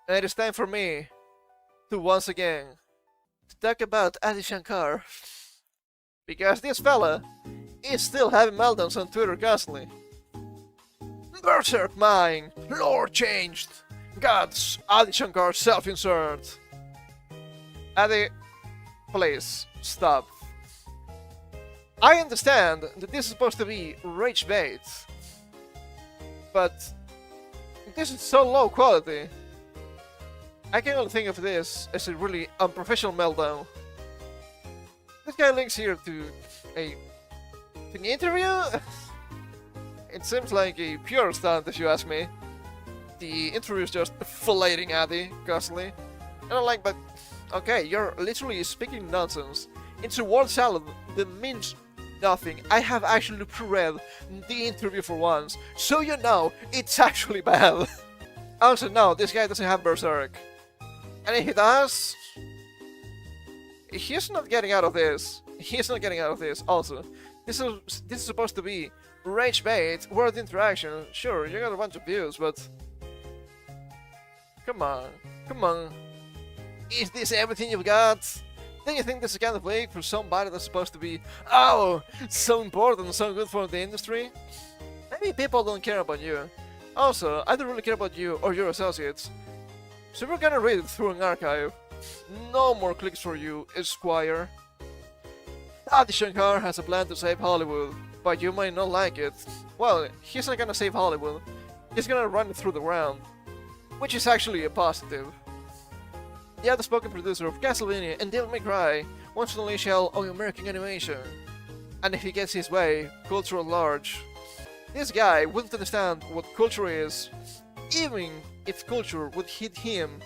And it is time for me to once again to talk about Adi Shankar. Because this fella is still having meltdowns on Twitter constantly. Berserk mine, lore changed. Gods, Adi Shankar self-insert. Adi, please, stop. I understand that this is supposed to be rage bait, but this is so low quality. I can only think of this as a really unprofessional meltdown. This guy links here to an interview? It seems like a pure stunt if you ask me. The interview is just filleting Adi constantly. And I'm like, but okay, you're literally speaking nonsense. It's a word salad that means nothing. I have actually pre-read the interview for once, so you know it's actually bad. Also, no, this guy doesn't have Berserk. And if he does, he's not getting out of this. He's not getting out of this. Also, this is supposed to be rage bait, word interaction. Sure, you got a bunch of views, but come on, come on. Is this everything you've got? Do you think this is kind of weak for somebody that's supposed to be, oh, so important, so good for the industry? Maybe people don't care about you. Also, I don't really care about you or your associates. So we're gonna read it through an archive. No more clicks for you, Esquire. Adi Shankar has a plan to save Hollywood, but you might not like it. Well, he's not gonna save Hollywood. He's gonna run it through the ground. Which is actually a positive. The outspoken producer of Castlevania and Devil May Cry wants to unleash hell on American animation. And if he gets his way, culture at large. This guy wouldn't understand what culture is, even if culture would hit him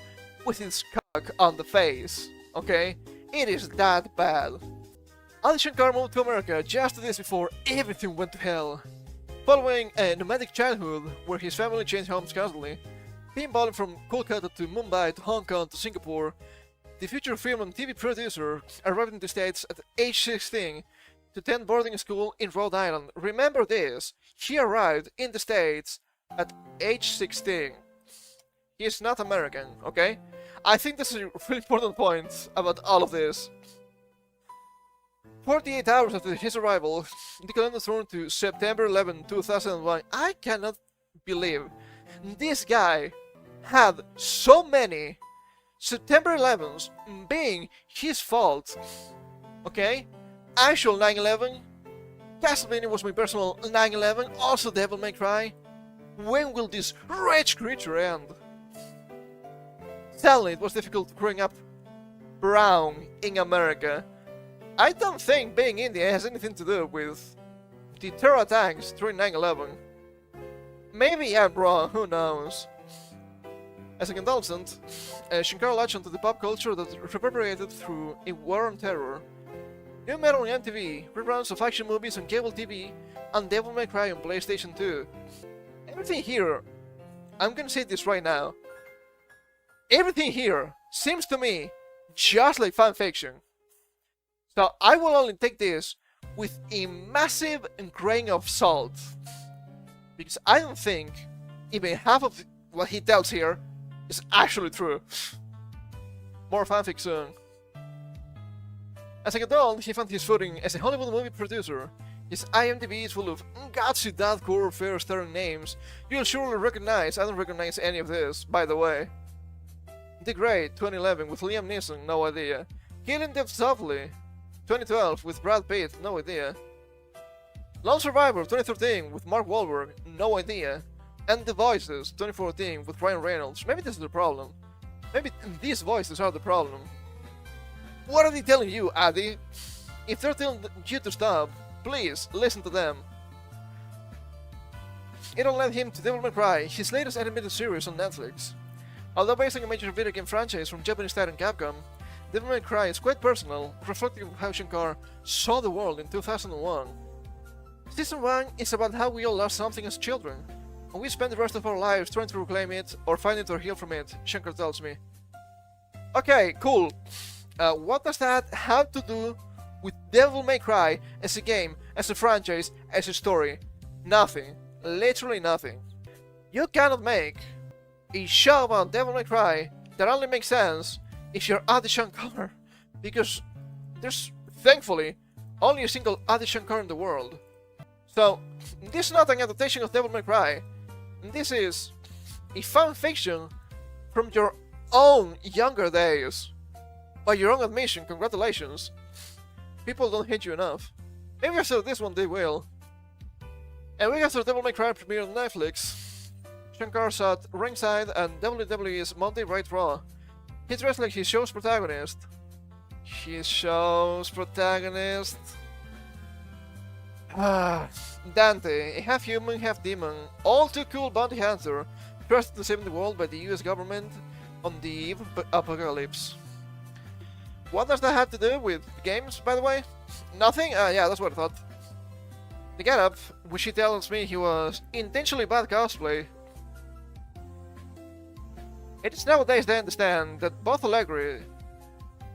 with his cock on the face, okay? It is that bad. Adi Shankar moved to America just 2 days before everything went to hell. Following a nomadic childhood where his family changed homes constantly, pinballing from Kolkata to Mumbai to Hong Kong to Singapore, the future film and TV producer arrived in the States at age 16 to attend boarding school in Rhode Island. Remember this, he arrived in the States at age 16. He is not American, okay? I think this is a really important point about all of this. 48 hours after his arrival, the calendar turned to September 11, 2001. I cannot believe this guy had so many September 11s being his fault. Okay? Actual 9/11. Castlevania was my personal 9/11. Also Devil May Cry. When will this rage creature end? Sadly, it was difficult growing up brown in America. I don't think being Indian has anything to do with the terror attacks during 9/11. Maybe I'm wrong, who knows? As an adolescent, Shankar latched onto the pop culture that reverberated through a war on terror. New metal on MTV, reruns of action movies on cable TV, and Devil May Cry on PlayStation 2. Everything here, I'm gonna say this right now, everything here seems to me just like fanfiction. So I will only take this with a massive grain of salt, because I don't think even half of what he tells here is actually true. More fanfic soon. As an adult, he found his footing as a Hollywood movie producer. His IMDb is full of gutsy deathcore fair-staring names you'll surely recognize. I don't recognize any of this, by the way. The Great, 2011, with Liam Neeson, no idea. Killing Death Softly, 2012, with Brad Pitt, no idea. Lone Survivor, 2013, with Mark Wahlberg, no idea. And The Voices, 2014, with Ryan Reynolds. Maybe this is the problem. Maybe these voices are the problem. What are they telling you, Adi? If they're telling you to stop, please listen to them. It'll led him to Devil May Cry, his latest animated series on Netflix. Although based on a major video game franchise from Japanese titan Capcom, Devil May Cry is quite personal, reflecting how Shankar saw the world in 2001. Season 1 is about how we all lost something as children, and we spend the rest of our lives trying to reclaim it, or find it or heal from it, Shankar tells me. Okay, cool. What does that have to do with Devil May Cry as a game, as a franchise, as a story? Nothing. Literally nothing. You cannot make a show about Devil May Cry that only makes sense if you're Adi Shankar, because there's, thankfully, only a single Adi Shankar in the world. So, this is not an adaptation of Devil May Cry. This is a fan fiction from your own younger days. By your own admission, congratulations. People don't hate you enough. Maybe after this one they will. A week after Devil May Cry premiered on Netflix, Shankar sat ringside and WWE's Monday Night Raw. He dressed like his show's protagonist. His show's protagonist? Dante, a half-human, half-demon, all-too-cool bounty hunter, trusted to save the world by the US government on the eve of apocalypse. What does that have to do with games, by the way? Nothing? Yeah, that's what I thought. The getup, which he tells me he was intentionally bad cosplay. It is nowadays they understand that both allegory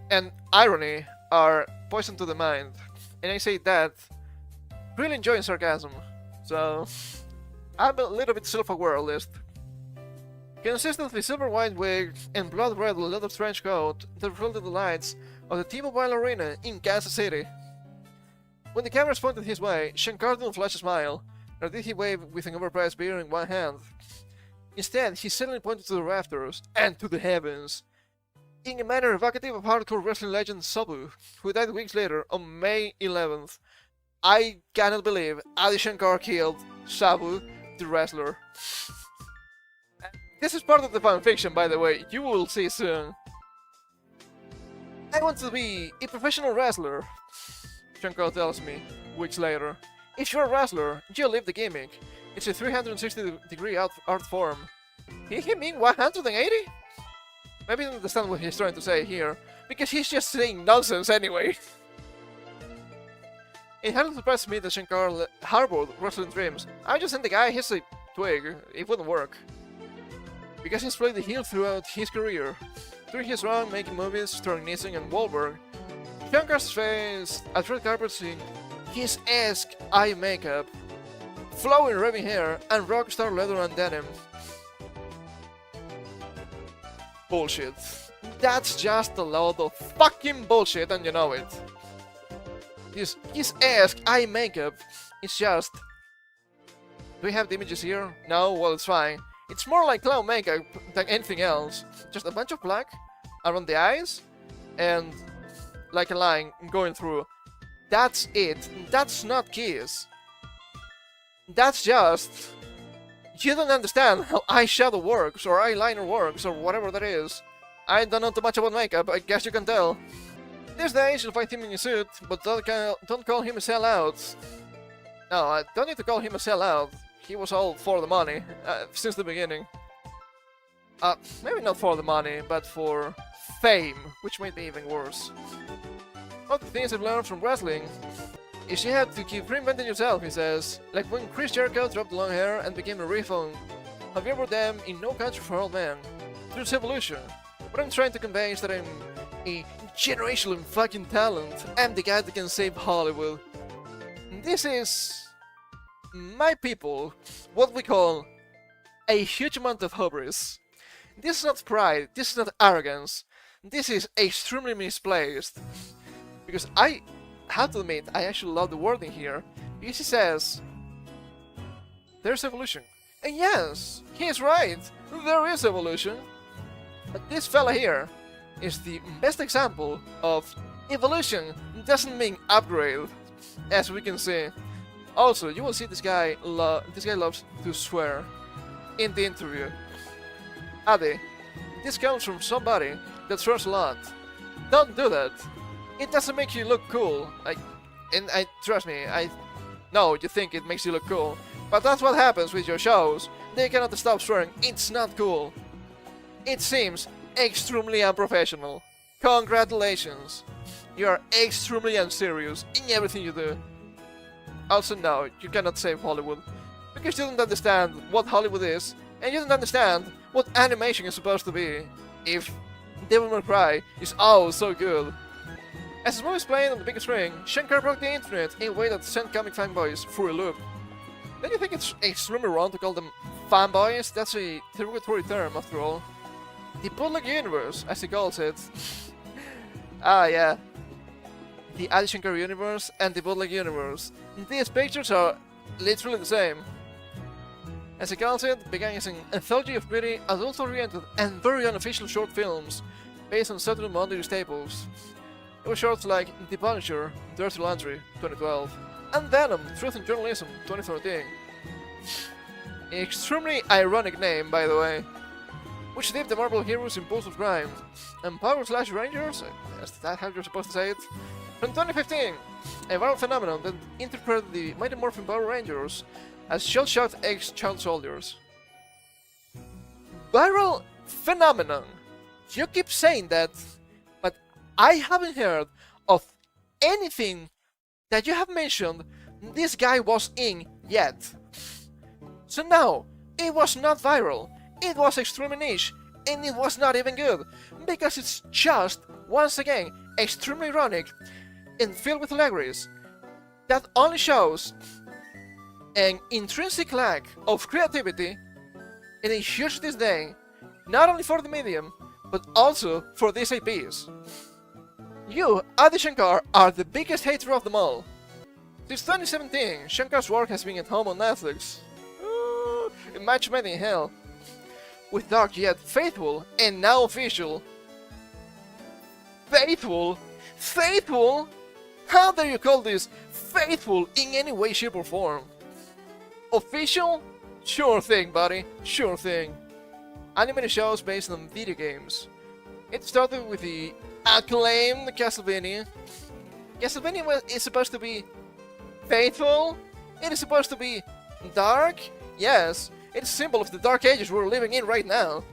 and irony are poison to the mind. And I say that really enjoying sarcasm. So, I'm a little bit self-aware at least. Consistent with silver white wig and blood red leather trench coat that reflected the lights of the T-Mobile Arena in Kansas City. When the cameras pointed his way, Shankar didn't flash a smile, nor did he wave with an overpriced beer in one hand. Instead, he suddenly pointed to the rafters and to the heavens, in a manner evocative of hardcore wrestling legend Sabu, who died weeks later on May 11th. I cannot believe Adi Shankar killed Sabu, the wrestler. This is part of the fanfiction, by the way, you will see soon. I want to be a professional wrestler, Shankar tells me, weeks later. If you're a wrestler, you live the gimmick. It's a 360-degree art form. Did he mean 180? Maybe I don't understand what he's trying to say here, because he's just saying nonsense anyway. It hadn't surprised me that Shankar harbored wrestling dreams. I just sent the guy, he's a twig, it wouldn't work. Because he's played the heel throughout his career. Through his run making movies starring Neeson and Wahlberg, Shankar's face at red carpets in his esque eye makeup, flowing raving hair, and rockstar leather and denim. Bullshit. That's just a load of fucking bullshit and you know it. His esque eye makeup is just... Do we have the images here? No? Well, it's fine. It's more like clown makeup than anything else. Just a bunch of black around the eyes and like a line going through. That's it. That's not Kiss. That's just... You don't understand how eyeshadow works or eyeliner works or whatever that is. I don't know too much about makeup, I guess you can tell. These days you'll find him in a suit, but don't call him a sellout. No, I don't need to call him a sellout. He was all for the money, since the beginning. Maybe not for the money, but for fame, which might be even worse. One of the things I've learned from wrestling is you have to keep reinventing yourself, he says. Like when Chris Jericho dropped long hair and became a refund. Javier Bardem in No Country for Old Men. Through its evolution. What I'm trying to convey is that I'm a generational fucking talent. I'm the guy that can save Hollywood. This is... my people, what we call a huge amount of hubris. This is not pride, this is not arrogance, this is extremely misplaced. Because I have to admit, I actually love the wording here, because he says, there's evolution. And yes, he is right, there is evolution. But this fella here is the best example of evolution doesn't mean upgrade, as we can see. Also, you will see this guy loves to swear in the interview. Adi, this comes from somebody that swears a lot. Don't do that. It doesn't make you look cool. Trust me, I know you think it makes you look cool, but that's what happens with your shows. They cannot stop swearing. It's not cool. It seems extremely unprofessional. Congratulations. You are extremely unserious in everything you do. Also, no, you cannot save Hollywood, because you don't understand what Hollywood is, and you don't understand what animation is supposed to be, if Devil May Cry is oh so good. As his movie is playing on the big screen, Shankar broke the internet in a way that sent comic fanboys through a loop. Don't you think it's extremely wrong to call them fanboys, that's a derogatory term after all. The bootleg universe, as he calls it. Ah, yeah. The Adi Shankar universe and the bootleg universe. These pictures are literally the same. As he calls it, began as an anthology of gritty, adult-oriented, and very unofficial short films based on Saturday Monday staples. It was shorts like The Punisher, Dirty Laundry, 2012, and Venom, Truth in Journalism, 2013. An extremely ironic name, by the way, which dipped the Marvel heroes in pools of crime. And Power Slash Rangers? Is that how you're supposed to say it? From 2015, a viral phenomenon that interpreted the Mighty Morphin Power Rangers as shell-shocked ex-child soldiers. Viral phenomenon. You keep saying that, but I haven't heard of anything that you have mentioned this guy was in yet. So no, it was not viral, it was extremely niche, and it was not even good, because it's just, once again, extremely ironic and filled with hilarities. That only shows an intrinsic lack of creativity and a huge disdain, not only for the medium, but also for these IPs. You, Adi Shankar, are the biggest hater of them all. Since 2017, Shankar's work has been at home on Netflix. A match made in hell. With dark yet faithful, and now official. Faithful? Faithful? How dare you call this faithful in any way, shape or form? Official? Sure thing, buddy, sure thing. Animated shows based on video games. It started with the acclaimed Castlevania. Castlevania is supposed to be faithful? It is supposed to be dark? Yes, it's a symbol of the dark ages we're living in right now.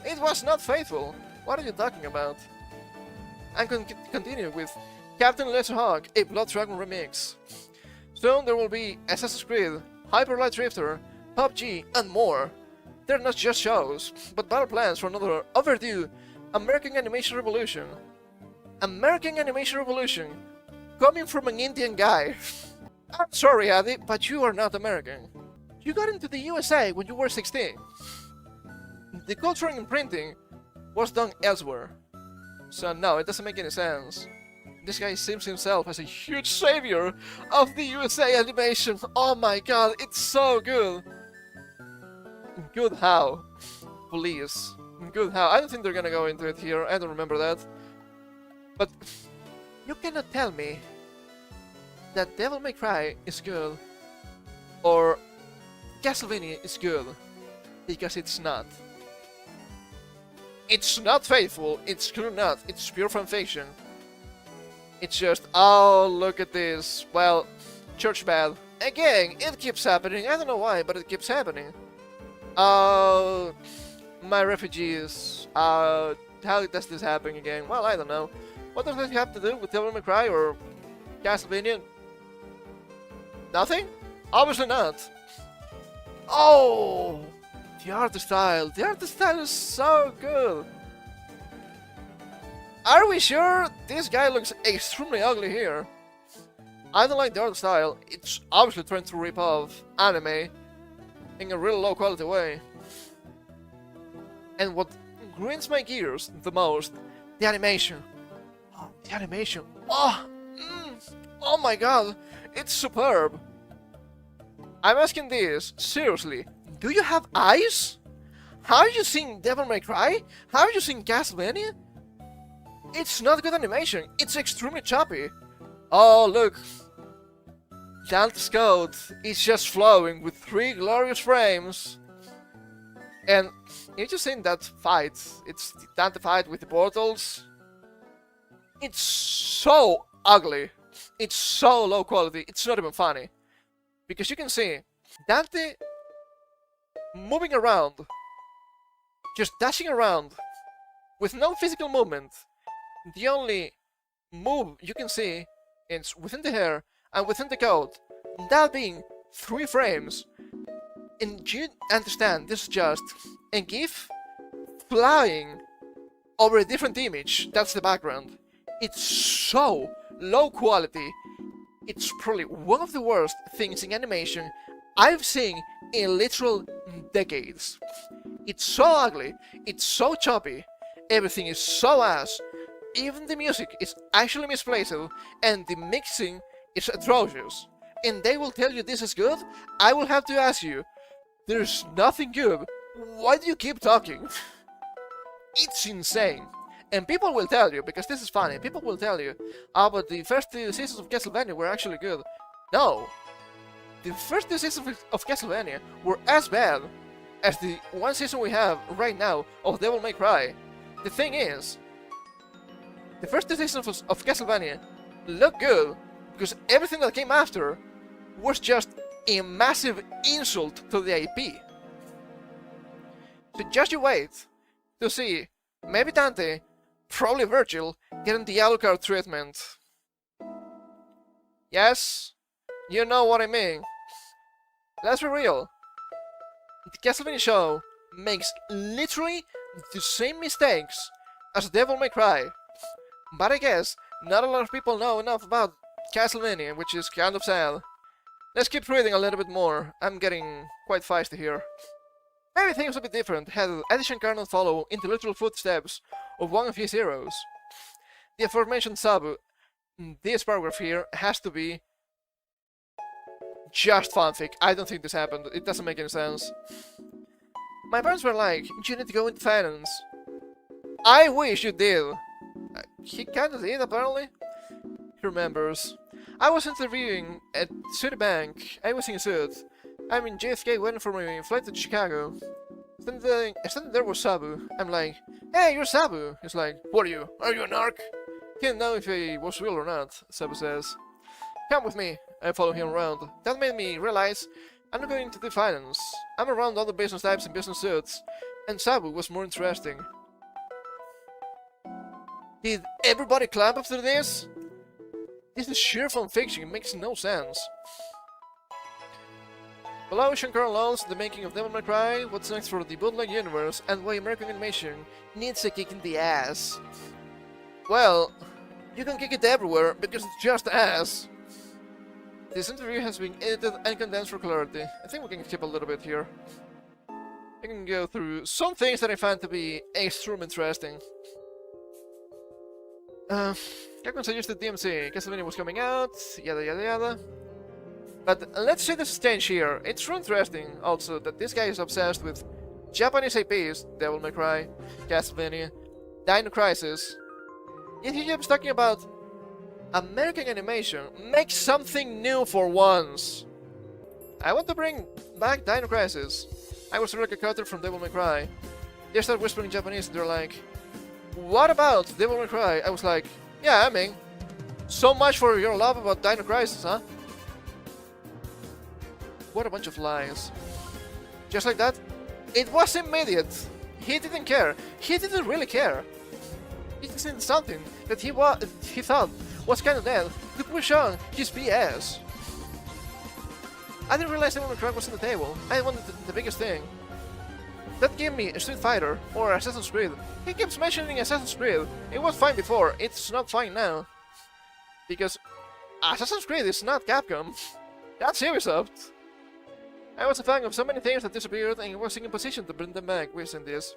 It was not faithful. What are you talking about? And continue with Captain Laserhawk, a Blood Dragon remix. Soon there will be Assassin's Creed, Hyper Light Drifter, PUBG, and more. They're not just shows, but battle plans for another overdue American Animation Revolution. American Animation Revolution, coming from an Indian guy. I'm sorry, Adi, but you are not American. You got into the USA when you were 16. The culture and imprinting was done elsewhere. So no, it doesn't make any sense. This guy sees himself as a huge savior of the USA animation. Oh my god, it's so good. Good how? Please. Good how? I don't think they're gonna go into it here, I don't remember that. But you cannot tell me that Devil May Cry is good or Castlevania is good, because it's not. It's not faithful, it's clearly not, it's pure fanfiction. It's just, oh, look at this, well, church bad. Again, it keeps happening, I don't know why, but it keeps happening. Oh, my refugees, how does this happen again? Well, I don't know. What does this have to do with Devil May Cry or Castlevania? Nothing? Obviously not. Oh, the art style is so good. Are we sure? This guy looks extremely ugly here. I don't like the art style. It's obviously trying to rip off anime in a really low quality way. And what grinds my gears the most, the animation. Oh, the animation. Oh my god, it's superb. I'm asking this, seriously, do you have eyes? How are you seeing Devil May Cry? How are you seeing Castlevania? It's not good animation, it's extremely choppy. Oh look, Dante's Code is just flowing with 3 glorious frames. And you just seen that fight, it's the Dante fight with the portals. It's so ugly, it's so low quality, it's not even funny. Because you can see Dante moving around, just dashing around with no physical movement. The only move you can see is within the hair and within the coat, that being 3 frames. And you understand this is just a GIF flying over a different image, that's the background. It's so low quality. It's probably one of the worst things in animation I've seen in literal decades. It's so ugly, it's so choppy, everything is so ass, even the music is actually misplaced, and the mixing is atrocious. And they will tell you this is good? I will have to ask you, there's nothing good. Why do you keep talking? It's insane. And people will tell you, because this is funny, people will tell you, oh, but the first two seasons of Castlevania were actually good. No. The first two seasons of Castlevania were as bad as the one season we have right now of Devil May Cry. The thing is, the first two seasons of Castlevania look good because everything that came after was just a massive insult to the IP. So just you wait to see maybe Dante, probably Virgil, getting the Alucard treatment. Yes, you know what I mean. Let's be real. The Castlevania show makes literally the same mistakes as Devil May Cry. But I guess not a lot of people know enough about Castlevania, which is kind of sad. Let's keep reading a little bit more. I'm getting quite feisty here. Maybe things would be different had Eddie Shankar not follow in the literal footsteps of one of his heroes. The aforementioned Sabu, this paragraph here has to be just fanfic. I don't think this happened. It doesn't make any sense. My parents were like, you need to go into finance. I wish you did. He kinda did, apparently. He remembers. I was interviewing at Citibank. I was in a suit. I'm in JFK waiting for my flight to Chicago. Standing there was Sabu. I'm like, hey, you're Sabu. He's like, what are you? Are you a narc? He didn't know if he was real or not, Sabu says. Come with me. I follow him around. That made me realize I'm not going to do finance. I'm around other business types in business suits, and Sabu was more interesting. Did everybody clap after this? This is sheer fanfiction, it makes no sense. Below, Shankar allows the making of Devil May Cry, what's next for the bootleg universe, and why American animation needs a kick in the ass. Well, you can kick it everywhere, because it's just ass. This interview has been edited and condensed for clarity. I think we can skip a little bit here. I can go through some things that I find to be extremely interesting. Capcom suggested DMC, Castlevania was coming out, yada yada yada. But let's see the stage here. It's really interesting also that this guy is obsessed with Japanese IPs, Devil May Cry, Castlevania, Dino Crisis. Yet he keeps talking about American animation. Make something new for once. I want to bring back Dino Crisis. I was like a character from Devil May Cry. They start whispering Japanese and they're like, what about Devil May Cry? I was like, yeah, I mean, so much for your love about Dino Crisis, huh? What a bunch of lies. Just like that, it was immediate. He didn't care. He didn't really care. He just did something that he thought was kind of dead to push on his BS. I didn't realize Devil May Cry was on the table. I wanted the biggest thing. That gave me a Street Fighter or Assassin's Creed. He keeps mentioning Assassin's Creed. It was fine before, it's not fine now. Because Assassin's Creed is not Capcom. That's Ubisoft. I was a fan of so many things that disappeared and was in a position to bring them back within this.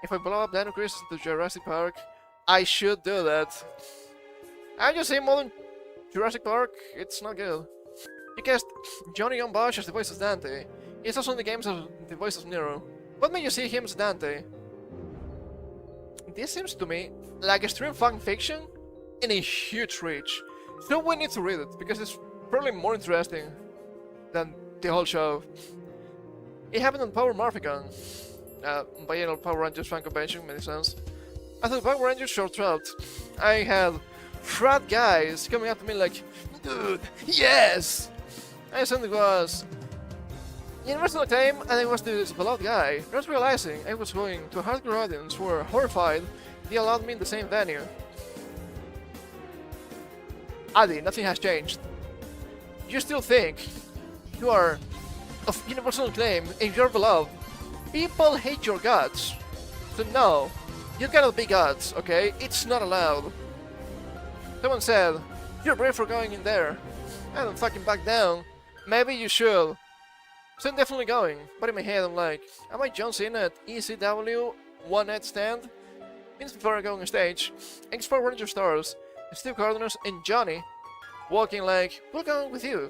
If I blow up Dino Crisis into Jurassic Park, I should do that. I just say modern Jurassic Park, it's not good. You cast Johnny Young Bosch as the voice of Dante. He's also in the games as the voice of Nero. What made you see him as Dante? This seems to me like extreme fan fiction in a huge reach. So we need to read it, because it's probably more interesting than the whole show. It happened on Power Morphicon. Biennial Power Rangers fan convention, many sense. After the Power Rangers show dropped, I had frat guys coming up to me like, dude, yes! I assumed it was Universal Time and I was this beloved guy, not realizing I was going to a hardcore audience who were horrified they allowed me in the same venue. Adi, nothing has changed. You still think you are of universal acclaim and you're beloved. People hate your guts. So no, you cannot be gods, okay? It's not allowed. Someone said, you're brave for going in there. I don't fucking back down. Maybe you should. So I'm definitely going, but in my head I'm like, am I John Cena at ECW one night stand? Means before I go on stage, explore Ranger Stars, Steve Cardinals and Johnny walking like, we'll go with you.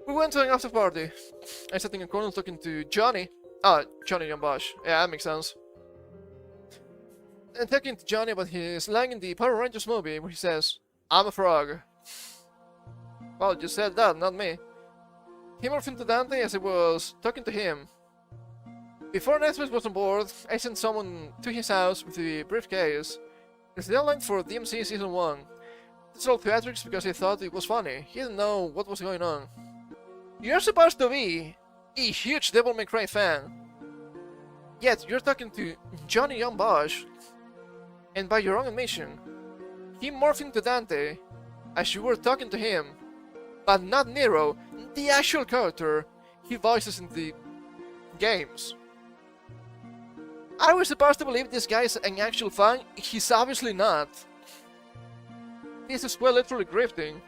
We went to an after party. I sat in a corner talking to Johnny. Johnny John Bosch. Yeah, that makes sense. And talking to Johnny about his line in the Power Rangers movie where he says, I'm a frog. Well, you said that, not me. He morphed into Dante as I was talking to him. Before Netflix was on board, I sent someone to his house with the briefcase. It's the deadline for DMC Season 1. It's all theatrics because he thought it was funny. He didn't know what was going on. You're supposed to be a huge Devil May Cry fan. Yet you're talking to Johnny Young Bosch. And by your own admission, he morphed into Dante as you were talking to him. But not Nero, the actual character he voices in the games. I was supposed to believe this guy is an actual fan. He's obviously not. This is quite literally grifting.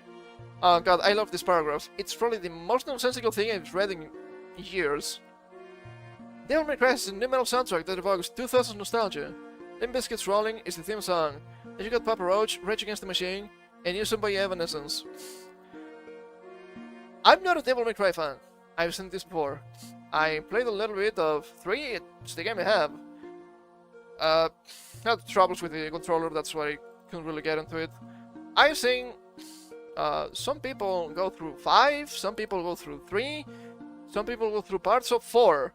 Oh god, I love this paragraph. It's probably the most nonsensical thing I've read in years. Devil May Cry is a new metal soundtrack that evokes 2000s nostalgia. Limp Bizkit's Rolling is the theme song. Then you got Papa Roach, Rage Against the Machine, and Used by Evanescence. I'm not a Devil May Cry fan. I've seen this before. I played a little bit of 3, it's the game I have. Had troubles with the controller, that's why I couldn't really get into it. I've seen some people go through 5, some people go through 3, some people go through parts of 4.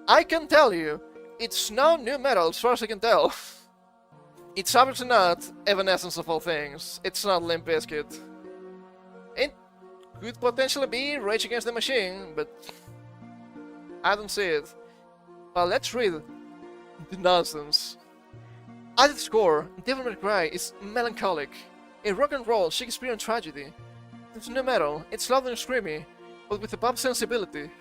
I can tell you, it's no new metal as far as I can tell. It's obviously not Evanescence of all things. It's not Limp Bizkit. It could potentially be Rage Against the Machine, but I don't see it. But let's read the nonsense. At its core, Devil May Cry is melancholic, a rock and roll Shakespearean tragedy. It's new metal, it's loud and screamy, but with a pop sensibility.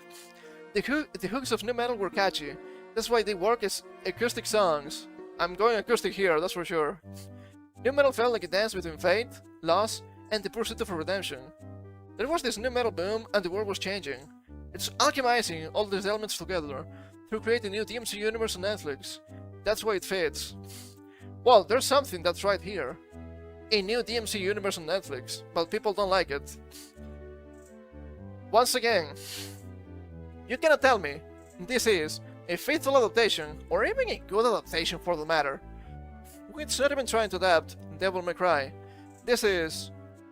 The hooks of new metal were catchy, that's why they work as acoustic songs. I'm going acoustic here, that's for sure. New metal felt like a dance between fate, loss, and the pursuit of a redemption. There was this new metal boom and the world was changing. It's alchemizing all these elements together to create a new DMC universe on Netflix. That's why it fits. Well, there's something that's right here. A new DMC universe on Netflix, but people don't like it. Once again, you cannot tell me this is a faithful adaptation, or even a good adaptation for the matter. It's not even trying to adapt Devil May Cry. This is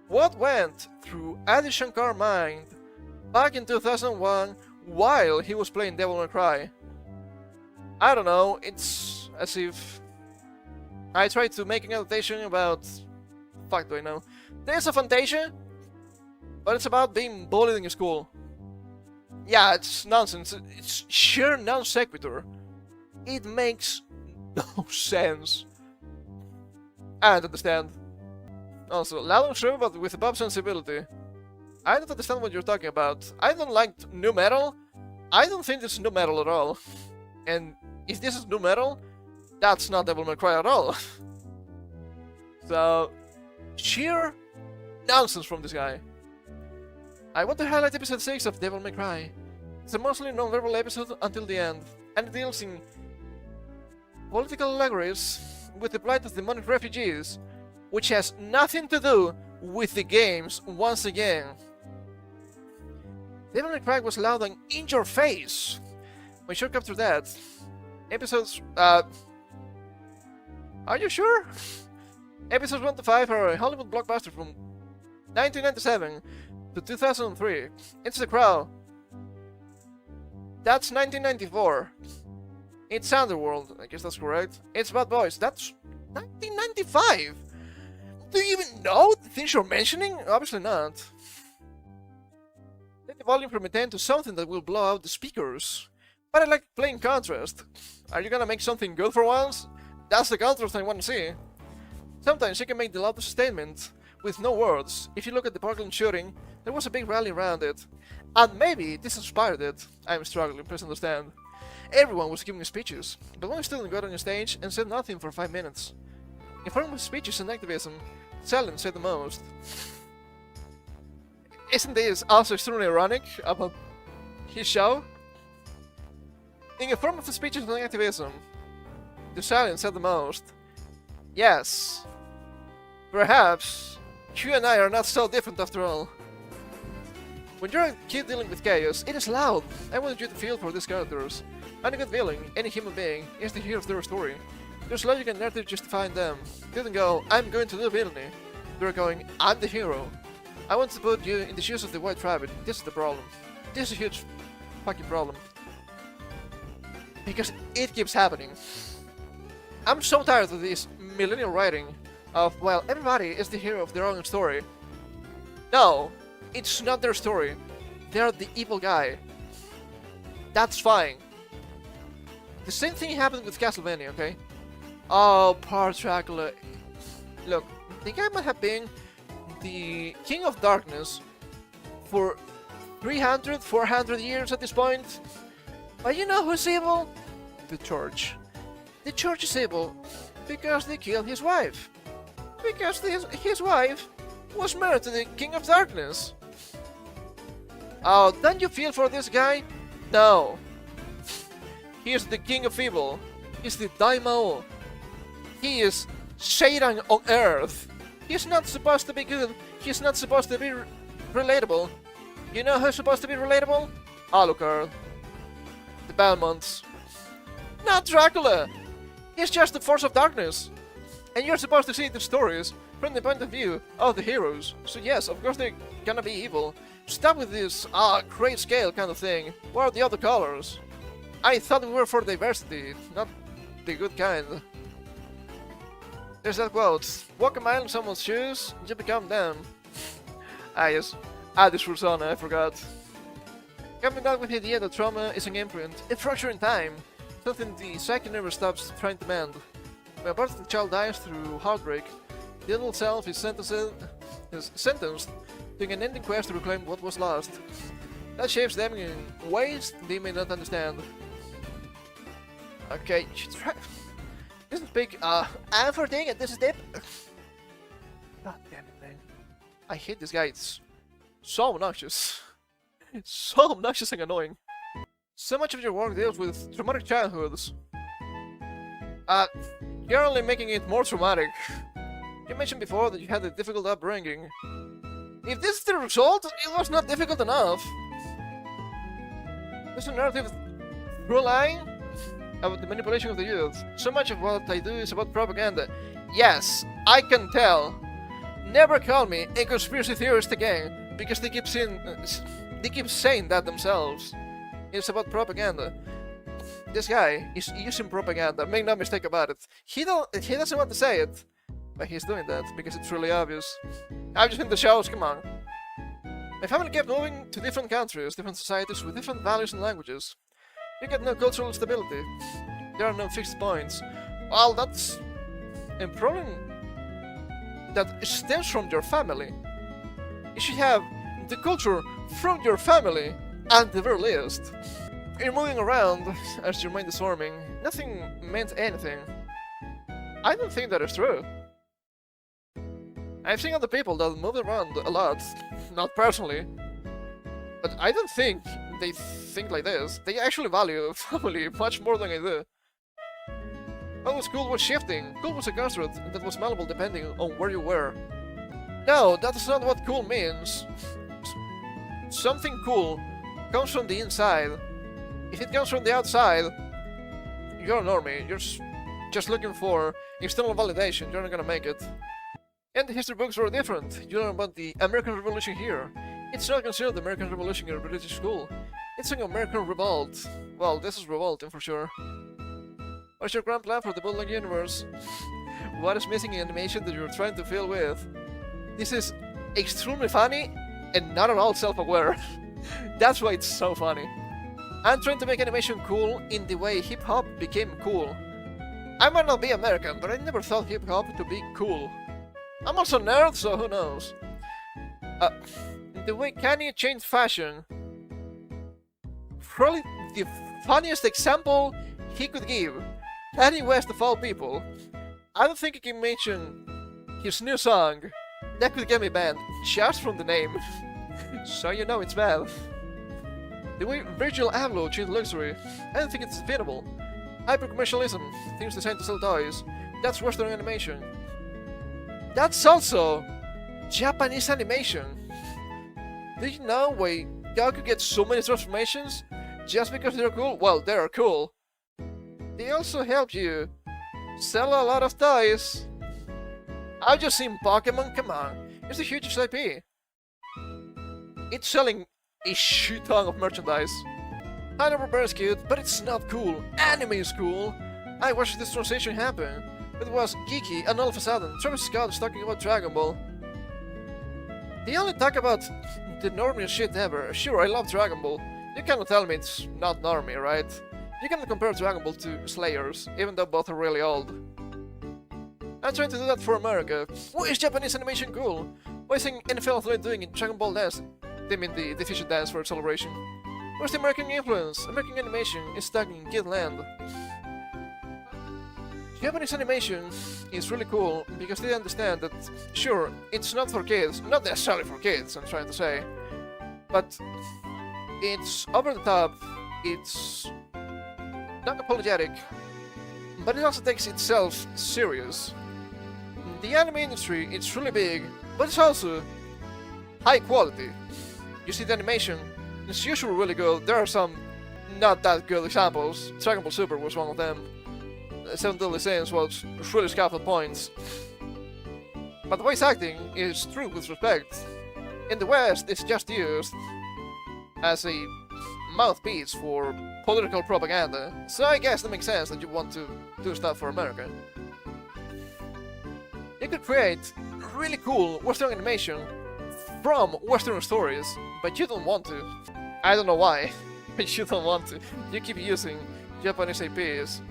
what went through Adi Shankar's mind back in 2001 while he was playing Devil May Cry. I don't know, it's as if I tried to make an adaptation about... fuck do I know? There's a Fantasia, but it's about being bullied in school. Yeah, it's nonsense. It's sheer non sequitur. It makes no sense. I don't understand. Also, loud and shrill, but with a pop sensibility. I don't understand what you're talking about. I don't like new metal. I don't think this is new metal at all. And if this is new metal, that's not Devil May Cry at all. So, sheer nonsense from this guy. I want to highlight episode 6 of Devil May Cry. It's a mostly non-verbal episode until the end, and it deals in political allegories with the plight of demonic refugees, which has nothing to do with the games once again. Devil May Cry was loud and in your face. We should capture that. Episodes, are you sure? Episodes 1 to 5 are a Hollywood blockbuster from 1997 to 2003. It's The Crow. That's 1994. It's Underworld. I guess that's correct. It's Bad Boys. That's 1995. Do you even know the things you're mentioning? Obviously not. Take the volume from a 10 to something that will blow out the speakers. But I like playing contrast. Are you gonna make something good for once? That's the contrast I want to see. Sometimes you can make the loudest statement with no words. If you look at the Parkland shooting, there was a big rally around it. And maybe this inspired it. I'm struggling, please understand. Everyone was giving speeches, but one student got on the stage and said nothing for 5 minutes. In form of speeches and activism, silence said the most. Isn't this also extremely ironic about his show? In a form of speech and activism, the silence said the most. Yes, perhaps you and I are not so different after all. When you're a kid dealing with chaos, it is loud. I wanted you to feel for these characters. Any good villain, any human being, is the hero of their story. There's logic and narrative justifying them. They didn't go, I'm going to do villainy. They're going, I'm the hero. I want to put you in the shoes of the White Rabbit. This is the problem. This is a huge fucking problem. Because it keeps happening. I'm so tired of this millennial writing of, well, everybody is the hero of their own story. No, it's not their story. They're the evil guy. That's fine. The same thing happened with Castlevania, okay? Oh, poor Dracula. Look, the guy might have been the King of Darkness for 300, 400 years at this point. But you know who's evil? The Church. The Church is evil because they killed his wife. Because his wife was married to the King of Darkness. Oh, don't you feel for this guy? No. He is the King of Evil. He's the Daimao. He is Satan on Earth. He's not supposed to be good. He's not supposed to be relatable. You know who's supposed to be relatable? Alucard. The Belmonts. Not Dracula! He's just the force of darkness. And you're supposed to see the stories from the point of view of the heroes. So yes, of course they're gonna be evil. Stop with this, great scale kind of thing. What are the other colors? I thought we were for diversity, not the good kind. There's that quote, walk a mile in someone's shoes, you become them. Yes, this persona, I forgot. Coming back with the idea that trauma is an imprint, a fracture in time, something the psyche never stops trying to mend. When a part of the child dies through heartbreak, the adult self is sentenced to an ending quest to reclaim what was lost. That shapes them in ways they may not understand. Okay, this is big, I'm for thing and this is dip. God damn it, man. I hate this guy, it's so obnoxious. It's so obnoxious and annoying. So much of your work deals with traumatic childhoods. You're only making it more traumatic. You mentioned before that you had a difficult upbringing. If this is the result, it was not difficult enough. There's a narrative through line about the manipulation of the youth. So much of what I do is about propaganda. Yes, I can tell. Never call me a conspiracy theorist again, because they keep saying that themselves. It's about propaganda. This guy is using propaganda, make no mistake about it. He doesn't want to say it, but he's doing that because it's really obvious. I've just been the shows, come on. My family kept moving to different countries, different societies with different values and languages. You get no cultural stability. There are no fixed points. Well, that's a problem that stems from your family. You should have the culture from your family, at the very least. You're moving around as your mind is forming. Nothing meant anything. I don't think that is true. I've seen other people that move around a lot, not personally, but I don't think they think like this. They actually value family much more than I do. Oh, school was shifting. Cool was a construct that was malleable depending on where you were. No, that's not what cool means. Something cool comes from the inside. If it comes from the outside, you're a normie. You're just looking for external validation. You're not gonna make it. And the history books were different. You learn about the American Revolution here. It's not considered the American Revolution in a British school. It's an American revolt. Well, this is revolting for sure. What's your grand plan for the bootleg universe? What is missing in animation that you're trying to fill with? This is extremely funny and not at all self-aware. That's why it's so funny. I'm trying to make animation cool in the way hip-hop became cool. I might not be American, but I never thought hip-hop to be cool. I'm also a nerd, so who knows? The way Kanye changed fashion. Probably the funniest example he could give. Kanye West of all people. I don't think I can mention his new song. That could get me banned, just from the name. So you know it's bad. The way Virgil Abloh changed luxury, I don't think it's defeatable. Hyper-commercialism, things designed to sell toys, that's Western animation. That's also Japanese animation. Did you know why Goku gets so many transformations? Just because they're cool? Well, they are cool. They also help you sell a lot of toys. I've just seen Pokemon, come on. It's the hugest IP. It's selling a shit ton of merchandise. Hanna-Barbera is cute, but it's not cool. Anime is cool. I watched this transition happen. It was geeky, and all of a sudden, Travis Scott is talking about Dragon Ball. They only talk about the normiest shit ever. Sure, I love Dragon Ball. You cannot tell me it's not normie, right? You cannot compare Dragon Ball to Slayers, even though both are really old. I'm trying to do that for America. Why is Japanese animation cool? Why is NFL doing in Dragon Ball dance? They mean the Division dance for Celebration. Where's the American influence? American animation is stuck in kid land. Japanese animation is really cool because they understand that, sure, it's not for kids, not necessarily for kids, I'm trying to say, but it's over the top, it's not apologetic, but it also takes itself serious. The anime industry, it's really big, but it's also high quality. You see the animation, it's usually really good. There are some not that good examples. Dragon Ball Super was one of them. Seven Deadly Sins was really scuffed at points. But the voice acting is true with respect. In the West, it's just used as a mouthpiece for political propaganda, so I guess that makes sense that you want to do stuff for America. You could create really cool Western animation from Western stories, but you don't want to. I don't know why, but you don't want to. You keep using Japanese IPs.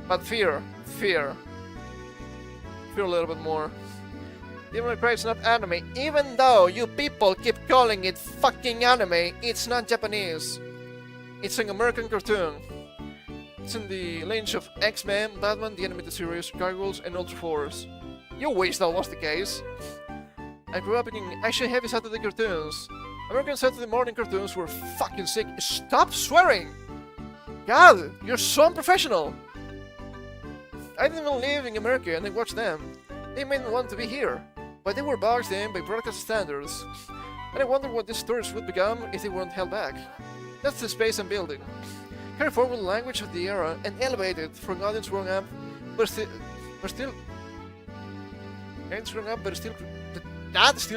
But fear a little bit more. Devil May Cry is not anime, even though you people keep calling it fucking anime, it's not Japanese. It's an American cartoon. It's in the range of X-Men, Batman, the animated series, Gargoyles, and Ultra Force. You wish that was the case. I grew up in actually heavy Saturday cartoons. American Saturday morning cartoons were fucking sick. Stop swearing! God, you're so unprofessional! I didn't even live in America and I watched them. They made me want to be here, but they were boxed in by broadcast standards. And I wonder what these stories would become if they weren't held back. That's the space I'm building. Carry forward the language of the era and elevate it for an audience growing up, but still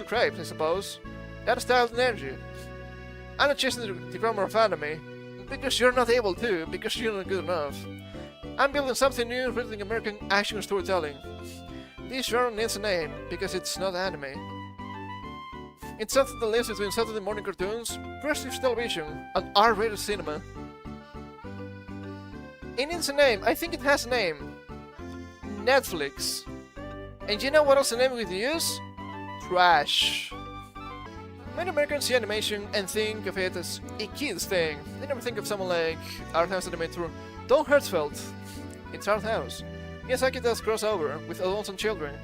craves, I suppose. That style and energy. I'm not chasing the grammar of anime, because you're not able to, because you're not good enough. I'm building something new, building American action storytelling. This genre needs a name, because it's not anime. It's something that lives between Saturday morning cartoons, prestige television, and R-rated cinema. It needs a name. I think it has a name. Netflix. And you know what else the name we could use? Trash. Many Americans see animation and think of it as a kid's thing. They never think of someone like art house animator Don Hertzfeldt. It's art house. Miyazaki does crossover with adults and children,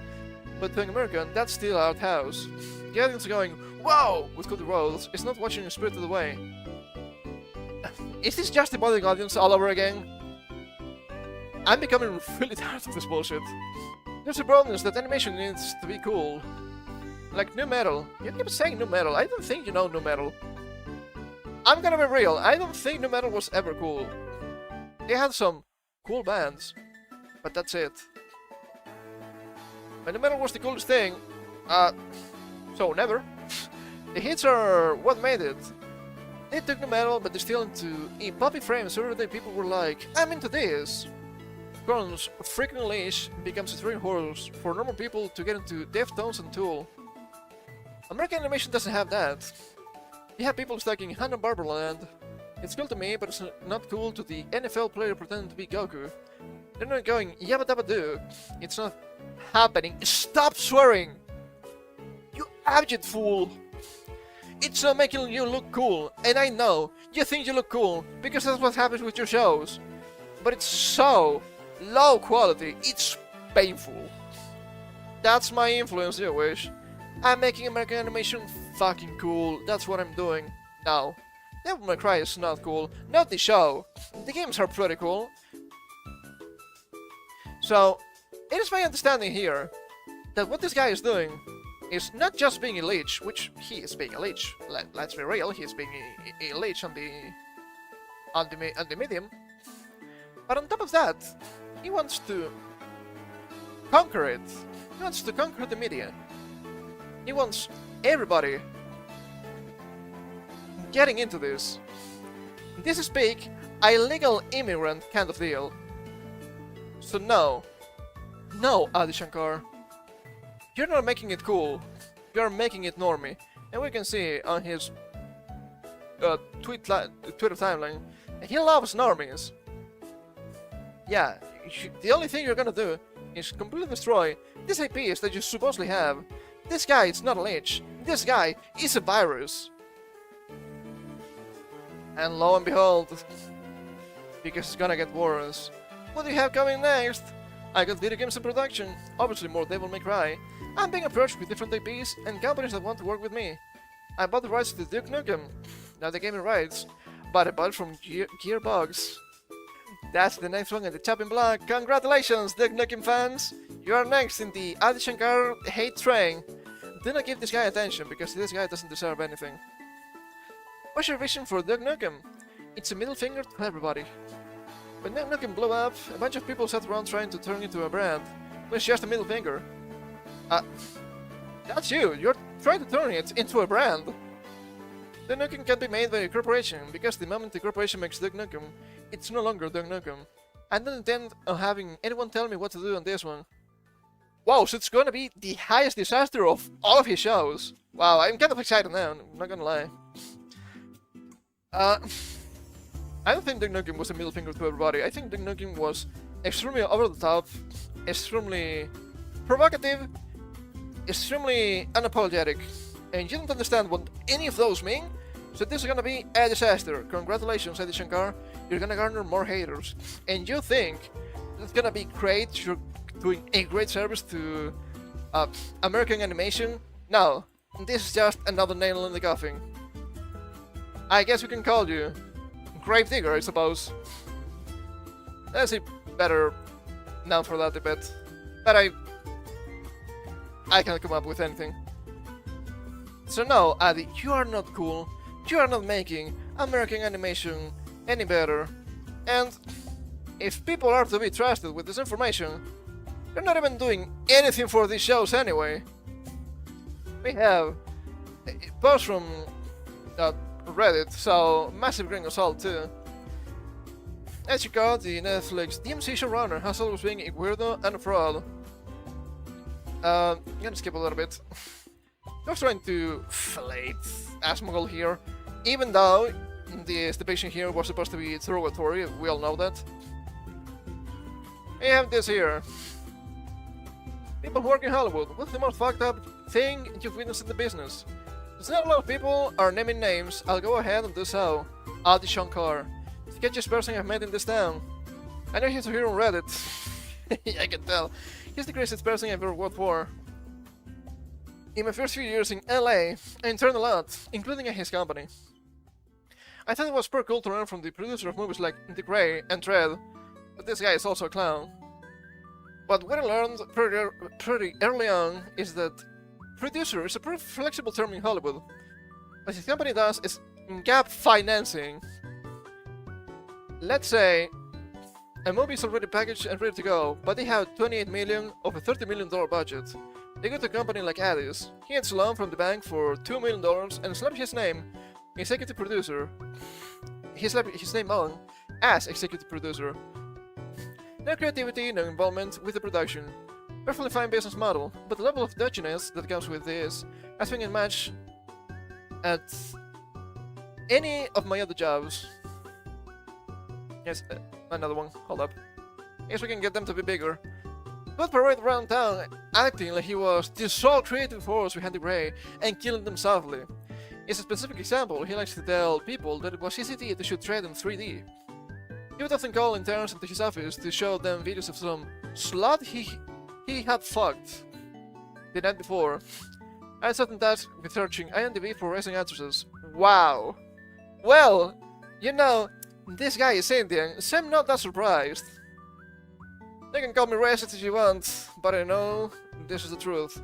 but to an American, that's still art house. The audience going, "Wow!" with Cody Rhodes is not watching Spirited Away. Is this just the budding audience all over again? I'm becoming really tired of this bullshit. There's a broadness that animation needs to be cool. Like nu metal. You keep saying nu metal. I don't think you know nu metal. I'm gonna be real. I don't think nu metal was ever cool. They had some cool bands, but that's it. When nu metal was the coolest thing, so never. The hits are what made it. They took nu metal, but distilled into a poppy frame so everyday people were like, I'm into this. Korn's freaking Unleash becomes a thrilling horse for normal people to get into Deftones and Tool. American animation doesn't have that. You have people stuck in Hanna-Barbera land. It's cool to me, but it's not cool to the NFL player pretending to be Goku. They're not going yabba dabba doo. It's not happening. Stop swearing! You abject fool! It's not making you look cool, and I know you think you look cool because that's what happens with your shows. But it's so low quality, it's painful. That's my influence, you wish. I'm making American animation fucking cool. That's what I'm doing now. Devil May Cry is not cool, not the show. The games are pretty cool. So, it is my understanding here that what this guy is doing is not just being a leech, which he is being a leech. Let's be real, he is being a leech on the medium. But on top of that, he wants to conquer it. He wants to conquer the media. He wants everybody getting into this. This is big, a legal immigrant kind of deal. So no, Adi Shankar, you're not making it cool. You're making it normie, and we can see on his Twitter timeline, he loves normies. Yeah, the only thing you're gonna do is completely destroy these IPs that you supposedly have. This guy is not a leech. This guy is a virus. And lo and behold, because it's gonna get worse. What do you have coming next? I got video games in production, obviously more Devil May Cry. I'm being approached with different IPs and companies that want to work with me. I bought the rights to Duke Nukem, not the gaming rights, but I bought it from Gearbox. That's the next one in the chopping block. Congratulations, Duke Nukem fans! You are next in the Adi Shankar hate train. Do not give this guy attention, because this guy doesn't deserve anything. What's your vision for Duke Nukem? It's a middle finger to everybody. When Duke Nukem blew up, a bunch of people sat around trying to turn it into a brand. It's just a middle finger. That's you! You're trying to turn it into a brand! Duke Nukem can be made by a corporation, because the moment the corporation makes Duke Nukem, it's no longer Duke Nukem. I don't intend on having anyone tell me what to do on this one. Wow, so it's gonna be the highest disaster of all of his shows! Wow, I'm kind of excited now, I'm not gonna lie. I don't think Duke Nukem was a middle finger to everybody. I think Duke Nukem was extremely over the top, extremely provocative, extremely unapologetic, and you don't understand what any of those mean, so this is gonna be a disaster. Congratulations, Adi Shankar, you're gonna garner more haters, and you think it's gonna be great, you're doing a great service to American animation? No, this is just another nail in the coffin. I guess we can call you Gravedigger, I suppose. That's a better noun for that a bit. But I can't come up with anything. So no, Adi, you are not cool. You are not making American animation any better. And if people are to be trusted with this information, you're not even doing anything for these shows anyway. We have a post from Reddit, so massive grain of salt too. As you got the Netflix DMC showrunner has always been a weirdo and a fraud. I'm gonna skip a little bit. I was trying to fillet Asmongold here, even though the depiction here was supposed to be derogatory, we all know that. We have this here. People who work in Hollywood, what's the most fucked up thing you've witnessed in the business? Since not a lot of people are naming names, I'll go ahead and do so. Adi Shankar, the sketchiest person I've met in this town. I know he's a hero on Reddit. I can tell. He's the craziest person I've ever worked for. In my first few years in LA, I interned a lot, including at his company. I thought it was pretty cool to learn from the producer of movies like The Grey and Dread, but this guy is also a clown. But what I learned pretty early on is that producer is a pretty flexible term in Hollywood. What his company does is gap financing. Let's say a movie is already packaged and ready to go, but they have 28 million of a $30 million budget. They go to a company like Addis. He gets a loan from the bank for $2 million and slaps his name, executive producer. He slapped his name on as executive producer. No creativity, no involvement with the production. Perfectly fine business model, but the level of dodginess that comes with this has been unmatched at any of my other jobs. Yes, another one, hold up. Guess we can get them to be bigger. But parade around town acting like he was the sole creative force behind the Grey and killing them softly. As a specific example, he likes to tell people that it was his idea to shoot Dread in 3D. He would often call interns into his office to show them videos of some slut he had fucked the night before. I sat in that with searching IMDb for racing actresses. Wow! Well, you know, this guy is Indian, so I'm not that surprised. You can call me racist if you want, but I know this is the truth.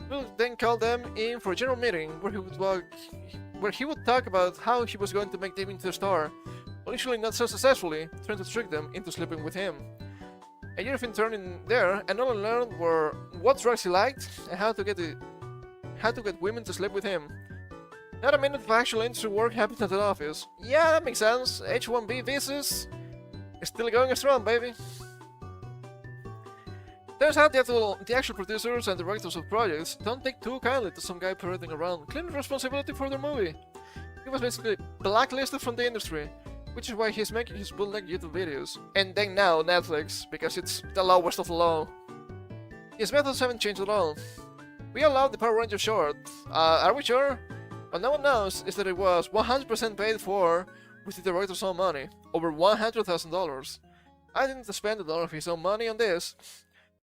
We'll then call them in for a general meeting where he would talk about how he was going to make them into a star, but usually not so successfully, trying to trick them into sleeping with him. A year of interning there, and all I learned were what drugs he liked and how to get women to sleep with him. Not a minute of actual industry work happened at the office. Yeah, that makes sense. H-1B visas still going strong, baby. Turns out the actual producers and directors of projects don't take too kindly to some guy parading around, claiming responsibility for their movie. He was basically blacklisted from the industry, which is why he's making his bootleg YouTube videos. And then now Netflix, because it's the lowest of the law. His methods haven't changed at all. We allowed the Power Ranger short. Are we sure? What no one knows is that it was 100% paid for with the director's own money, over $100,000. I didn't spend $1 of his own money on this,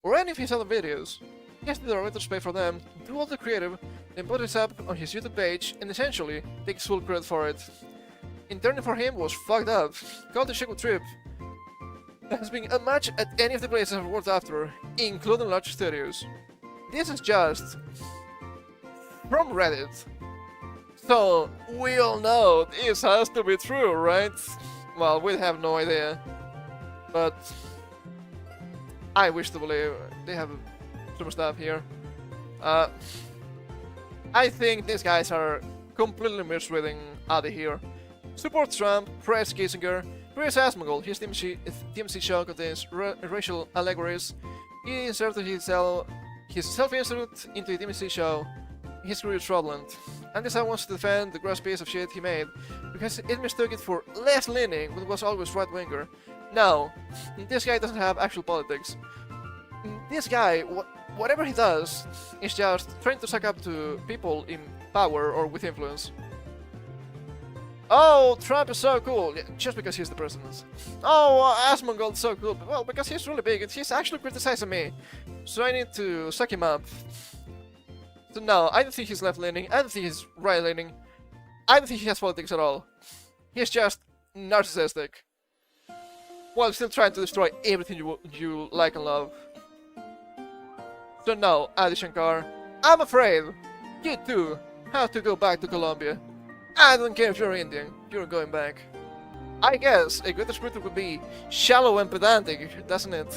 or any of his other videos. He has the directors pay for them, do all the creative, then put it up on his YouTube page, and essentially takes full credit for it. Interning for him was fucked up. Called the Shankar trip. There has been a match at any of the places I've worked after, including large studios. This is just from Reddit. So, we all know this has to be true, right? Well, we have no idea. But I wish to believe they have some stuff here. I think these guys are completely misreading Adi here. Support Trump, praise Kissinger, praise Asmongold, his DMC show contains racial allegories. He inserted his self-insert into a DMC show. His career is fraudulent. And this guy wants to defend the gross piece of shit he made, because it mistook it for left-leaning, but was always right-winger. No, this guy doesn't have actual politics. This guy, whatever he does, is just trying to suck up to people in power or with influence. Oh, Trump is so cool, just because he's the president. Oh, Asmongold's so cool, well, because he's really big and he's actually criticizing me, so I need to suck him up. So no, I don't think he's left-leaning, I don't think he's right-leaning, I don't think he has politics at all. He's just narcissistic, while still trying to destroy everything you like and love. So no, Adi Shankar, I'm afraid you too have to go back to Colombia. I don't care if you're Indian, you're going back. I guess a good descriptor would be shallow and pedantic, doesn't it?